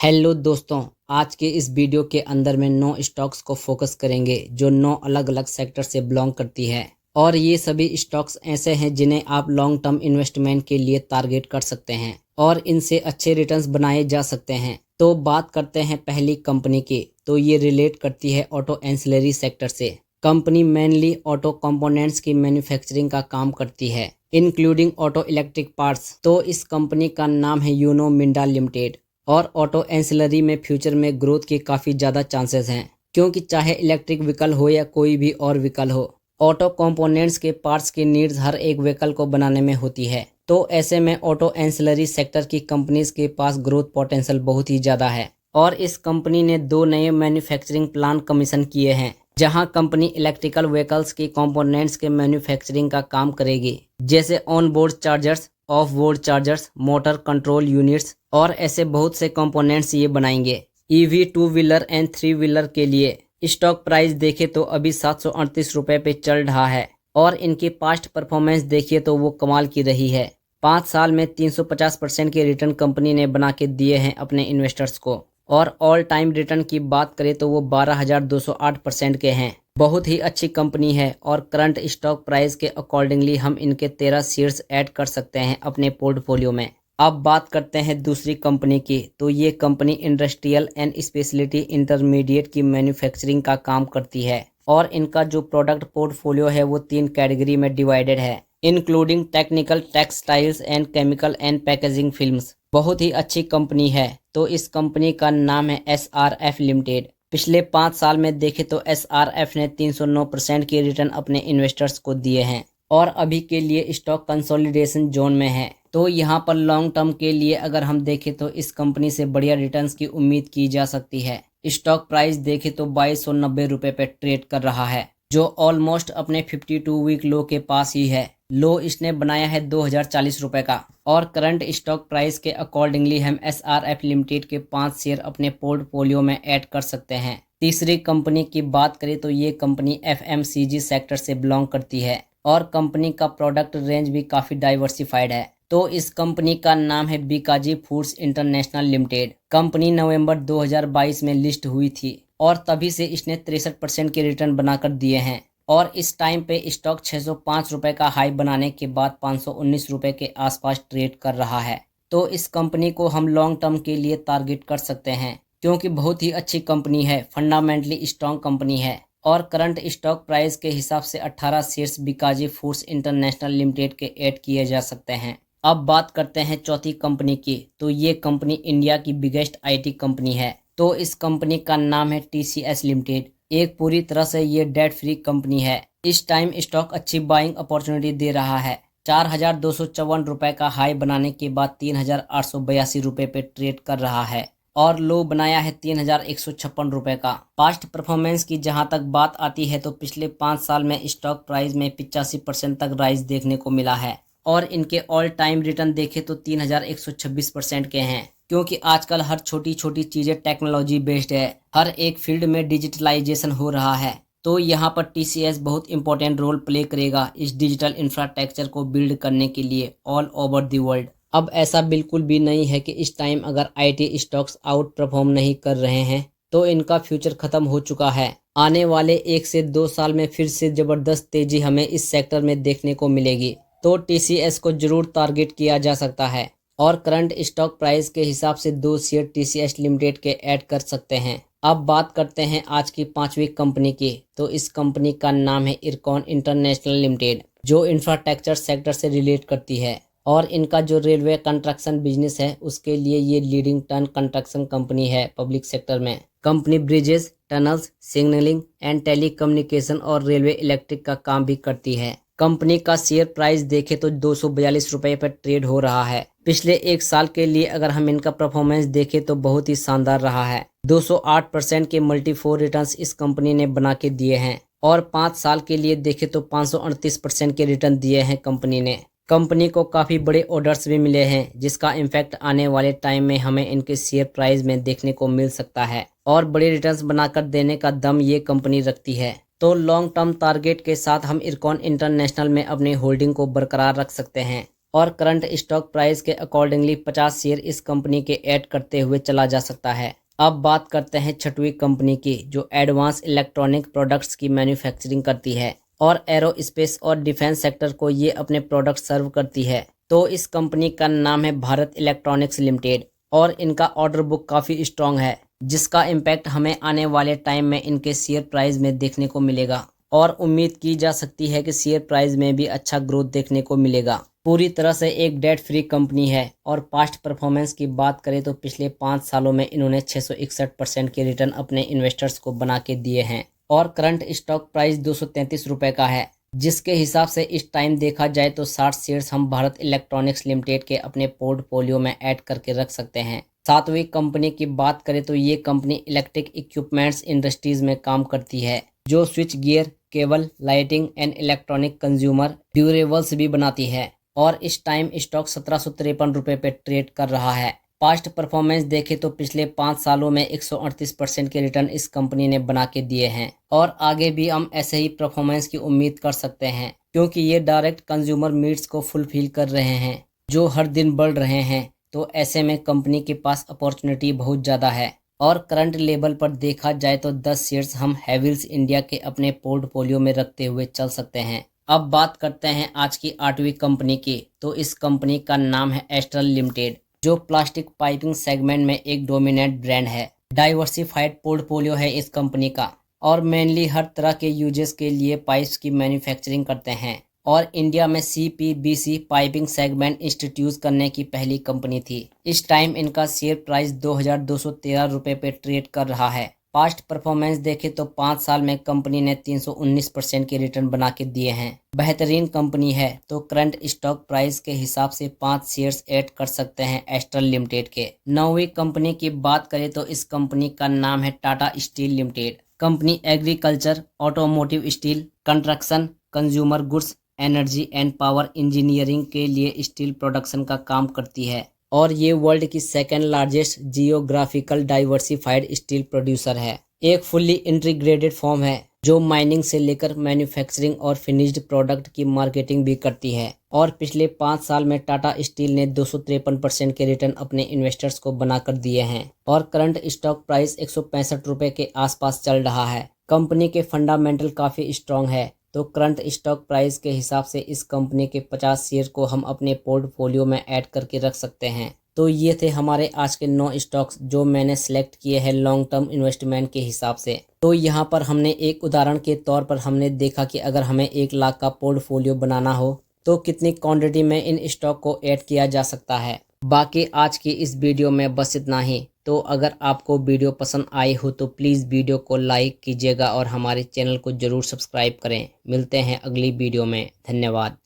Hello दोस्तों, आज के इस वीडियो के अंदर में 9 स्टॉक्स को फोकस करेंगे जो 9 अलग अलग सेक्टर से बिलोंग करती है। और ये सभी स्टॉक्स ऐसे हैं जिन्हें आप लॉन्ग टर्म इन्वेस्टमेंट के लिए टारगेट कर सकते हैं और इनसे अच्छे रिटर्न्स बनाए जा सकते हैं। तो बात करते हैं पहली कंपनी की, तो ये रिलेट करती है ऑटो एंसिलरी सेक्टर से। कंपनी मेनली ऑटो कंपोनेंट्स की मैन्युफैक्चरिंग का काम करती है, इंक्लूडिंग ऑटो इलेक्ट्रिक पार्ट्स। तो इस कंपनी का नाम है यूनो मिंडा लिमिटेड। और ऑटो एंसिलरी में फ्यूचर में ग्रोथ के काफ़ी ज़्यादा चांसेस हैं, क्योंकि चाहे इलेक्ट्रिक व्हीकल हो या कोई भी और व्हीकल हो, ऑटो कंपोनेंट्स के पार्ट्स की नीड्स हर एक व्हीकल को बनाने में होती है। तो ऐसे में ऑटो एंसिलरी सेक्टर की कंपनीज के पास ग्रोथ पोटेंशियल बहुत ही ज़्यादा है। और इस कंपनी ने 2 नए मैन्युफैक्चरिंग प्लांट कमीशन किए हैं, जहां कंपनी इलेक्ट्रिकल व्हीकल्स की कंपोनेंट्स के मैन्युफैक्चरिंग का काम करेगी, जैसे on board chargers, of board chargers, motor control units और ऐसे बहुत से कंपोनेंट्स ये बनाएंगे। ईवी 2 व्हीलर एंड 3 व्हीलर के लिए स्टॉक प्राइस देखे तो अभी 738 रुपये पे चल रहा है। और इनकी पास्ट परफॉर्मेंस देखिए तो वो कमाल की रही है। 5 साल में 350% के रिटर्न कंपनी ने बना के दिए हैं अपने इन्वेस्टर्स को। और ऑल टाइम रिटर्न की बात करें तो वो 12,208% के हैं। बहुत ही अच्छी कंपनी है और करंट स्टॉक प्राइस के अकॉर्डिंगली हम इनके 13 शेयर्स ऐड कर सकते हैं अपने पोर्टफोलियो में। अब बात करते हैं दूसरी कंपनी की, तो ये company industrial and speciality intermediate की मैन्युफैक्चरिंग का काम करती है। और इनका जो प्रोडक्ट पोर्टफोलियो है वो 3 कैटेगरी में डिवाइडेड है, including technical, textiles and chemical and packaging films. बहुत ही अच्छी कंपनी है। तो इस कंपनी का नाम है SRF लिमिटेड। पिछले 5 साल में देखें तो SRF ने 309% की रिटर्न अपने इन्वेस्टर्स को दिए हैं और अभी के लिए स्टॉक कंसोलिडेशन जोन में है। तो यहाँ पर लॉन्ग टर्म के लिए अगर हम देखें तो इस कंपनी से बढ़िया रिटर्न्स की उम्मीद की जा सकती है। स्टॉक प्राइस देखें तो 2290 रुपये पे ट्रेड कर रहा है, जो ऑलमोस्ट अपने 52 वीक लो के पास ही है। लो इसने बनाया है 2040 रुपये का। और करंट स्टॉक प्राइस के अकॉर्डिंगली हम SRF लिमिटेड के 5 शेयर अपने पोर्टफोलियो में ऐड कर सकते हैं। तीसरी कंपनी की बात करें तो ये कंपनी FMCG सेक्टर से बिलोंग करती है और कंपनी का प्रोडक्ट रेंज भी काफ़ी डाइवर्सिफाइड है। तो इस कंपनी का नाम है Bikaji foods international limited. Company नवंबर 2022 में लिस्ट हुई थी और तभी से इसने 63% के रिटर्न बनाकर दिए हैं। और इस टाइम पे स्टॉक 605 रुपये का हाई बनाने के बाद 519 रुपये के आसपास ट्रेड कर रहा है। तो इस कंपनी को हम लॉन्ग टर्म के लिए टारगेट कर सकते हैं, क्योंकि बहुत ही अच्छी कंपनी है, फंडामेंटली स्ट्रॉन्ग कंपनी है। और करंट स्टॉक प्राइस के हिसाब से 18 shares Bikaji foods international limited के ऐड किए जा सकते हैं। अब बात करते हैं चौथी कंपनी की, तो ये कंपनी इंडिया की बिगेस्ट IT कंपनी है। तो इस कंपनी का नाम है TCS लिमिटेड। एक पूरी तरह से ये डेट फ्री कंपनी है। इस टाइम स्टॉक अच्छी बाइंग अपॉर्चुनिटी दे रहा है। 4,254 रुपये का हाई बनाने के बाद 3,882 रुपये पे ट्रेड कर रहा है और लो बनाया है 3,156 रुपये का। पास्ट परफॉर्मेंस की जहां तक बात आती है तो पिछले 5 साल में स्टॉक प्राइस में 85% तक राइज देखने को मिला है। और इनके ऑल टाइम रिटर्न देखें तो 3,126% के हैं, क्योंकि आजकल हर छोटी छोटी चीज़ें टेक्नोलॉजी बेस्ड है। हर एक फील्ड में डिजिटलाइजेशन हो रहा है। तो यहाँ पर TCS बहुत इंपॉर्टेंट रोल प्ले करेगा इस डिजिटल इंफ्रास्ट्रक्चर को बिल्ड करने के लिए ऑल ओवर द वर्ल्ड। अब ऐसा बिल्कुल भी नहीं है कि इस टाइम अगर IT स्टॉक्स आउट परफॉर्म नहीं कर रहे हैं तो इनका फ्यूचर खत्म हो चुका है। आने वाले 1 से 2 साल में फिर से ज़बरदस्त तेजी हमें इस सेक्टर में देखने को मिलेगी। तो TCS को जरूर टारगेट किया जा सकता है और करंट स्टॉक प्राइस के हिसाब से 2 शेयर TCS लिमिटेड के ऐड कर सकते हैं। अब बात करते हैं आज की 5वीं कंपनी की, तो इस कंपनी का नाम है इरकॉन इंटरनेशनल लिमिटेड, जो इंफ्रास्ट्रक्चर सेक्टर से रिलेट करती है। और इनका जो रेलवे कंस्ट्रक्शन बिजनेस है उसके लिए ये लीडिंग टन कंस्ट्रक्शन कंपनी है पब्लिक सेक्टर में। Company bridges, tunnels, signalling and telecommunication और रेलवे इलेक्ट्रिक का काम भी करती है। कंपनी का शेयर प्राइस देखे तो 242 रुपये पर ट्रेड हो रहा है। पिछले 1 साल के लिए अगर हम इनका परफॉर्मेंस देखें तो बहुत ही शानदार रहा है। 208% के मल्टी 4 रिटर्न्स इस कंपनी ने बना के दिए हैं और 5 साल के लिए देखें तो 538% के रिटर्न दिए हैं कंपनी ने। कंपनी को काफ़ी बड़े ऑर्डर्स भी मिले हैं, जिसका इम्पैक्ट आने वाले टाइम में हमें इनके शेयर प्राइस में देखने को मिल सकता है। और बड़े रिटर्न्स बनाकर देने का दम ये कंपनी रखती है। तो लॉन्ग टर्म टारगेट के साथ हम इरकॉन इंटरनेशनल में अपनी होल्डिंग को बरकरार रख सकते हैं। और करंट स्टॉक प्राइस के अकॉर्डिंगली 50 शेयर इस कंपनी के ऐड करते हुए चला जा सकता है। अब बात करते हैं छठवीं कंपनी की, जो एडवांस इलेक्ट्रॉनिक प्रोडक्ट्स की मैन्युफैक्चरिंग करती है और एरोस्पेस और डिफेंस सेक्टर को ये अपने प्रोडक्ट सर्व करती है। तो इस कंपनी का नाम है भारत इलेक्ट्रॉनिक्स लिमिटेड और इनका ऑर्डर बुक काफ़ी स्ट्रॉन्ग है, जिसका इम्पैक्ट हमें आने वाले टाइम में इनके शेयर प्राइस में देखने को मिलेगा और उम्मीद की जा सकती है कि शेयर प्राइस में भी अच्छा ग्रोथ देखने को मिलेगा। पूरी तरह से एक डेट फ्री कंपनी है और पास्ट परफॉर्मेंस की बात करें तो पिछले 5 सालों में इन्होंने 661% के रिटर्न अपने इन्वेस्टर्स को बना के दिए हैं और करंट स्टॉक प्राइस 233 रुपये का है, जिसके हिसाब से इस टाइम देखा जाए तो 60 शेयर्स हम भारत इलेक्ट्रॉनिक्स लिमिटेड के अपने पोर्टफोलियो में ऐड करके रख सकते हैं। सातवीं कंपनी की बात करें तो ये कंपनी इलेक्ट्रिक इक्विपमेंट्स इंडस्ट्रीज में काम करती है, जो switch gear, cable, lighting and electronic consumer durables भी बनाती है और इस टाइम स्टॉक 1753 रुपये पे ट्रेड कर रहा है। पास्ट परफॉर्मेंस देखें तो पिछले 5 सालों में 138% के रिटर्न इस कंपनी ने बना के दिए हैं और आगे भी हम ऐसे ही परफॉर्मेंस की उम्मीद कर सकते हैं, क्योंकि ये डायरेक्ट कंज्यूमर नीड्स को फुलफिल कर रहे हैं जो हर दिन बढ़ रहे हैं। तो ऐसे में कंपनी के पास अपॉर्चुनिटी बहुत ज़्यादा है और करंट लेवल पर देखा जाए तो 10 शेयर्स हम हैवेल्स इंडिया के अपने पोर्टफोलियो में रखते हुए चल सकते हैं। अब बात करते हैं आज की 8वीं कंपनी की, तो इस कंपनी का नाम है एस्ट्रल लिमिटेड, जो प्लास्टिक पाइपिंग सेगमेंट में एक डोमिनेंट ब्रांड है। डाइवर्सिफाइड पोर्टफोलियो है इस कंपनी का और मेनली हर तरह के यूजेस के लिए पाइप्स की मैन्युफैक्चरिंग करते हैं और इंडिया में CPBC पाइपिंग सेगमेंट इंस्ट्रोड्यूस करने की पहली कंपनी थी। इस टाइम इनका शेयर प्राइस 2213 रुपये पे ट्रेड कर रहा है। पास्ट परफॉर्मेंस देखें तो 5 साल में कंपनी ने 319% के रिटर्न बना के दिए हैं। बेहतरीन कंपनी है, तो करंट स्टॉक प्राइस के हिसाब से 5 शेयर्स ऐड कर सकते हैं एस्ट्रल लिमिटेड के। 9वीं कंपनी की बात करें तो इस कंपनी का नाम है Tata steel limited. Company agriculture, automotive steel, construction, consumer goods, energy and power engineering के लिए स्टील प्रोडक्शन का काम करती है और ये वर्ल्ड की second largest geographical diversified steel producer है। एक फुल्ली इंटीग्रेटेड फर्म है जो माइनिंग से लेकर मैन्युफैक्चरिंग और फिनिश्ड प्रोडक्ट की मार्केटिंग भी करती है और पिछले 5 साल में टाटा स्टील ने 253% के रिटर्न अपने इन्वेस्टर्स को बनाकर दिए हैं और करंट स्टॉक प्राइस 165 रुपये के आसपास चल रहा है। कंपनी के फंडामेंटल काफ़ी स्ट्रॉन्ग है, तो करंट स्टॉक प्राइस के हिसाब से इस कंपनी के 50 शेयर को हम अपने पोर्टफोलियो में ऐड करके रख सकते हैं। तो ये थे हमारे आज के 9 स्टॉक्स जो मैंने सेलेक्ट किए हैं लॉन्ग टर्म इन्वेस्टमेंट के हिसाब से। तो यहाँ पर हमने एक उदाहरण के तौर पर हमने देखा कि अगर हमें 1 लाख का पोर्टफोलियो बनाना हो तो कितनी क्वांटिटी में इन स्टॉक को ऐड किया जा सकता है। बाकी आज की इस वीडियो में बस इतना ही। तो अगर आपको वीडियो पसंद आई हो तो प्लीज़ वीडियो को लाइक कीजिएगा और हमारे चैनल को ज़रूर सब्सक्राइब करें। मिलते हैं अगली वीडियो में। धन्यवाद।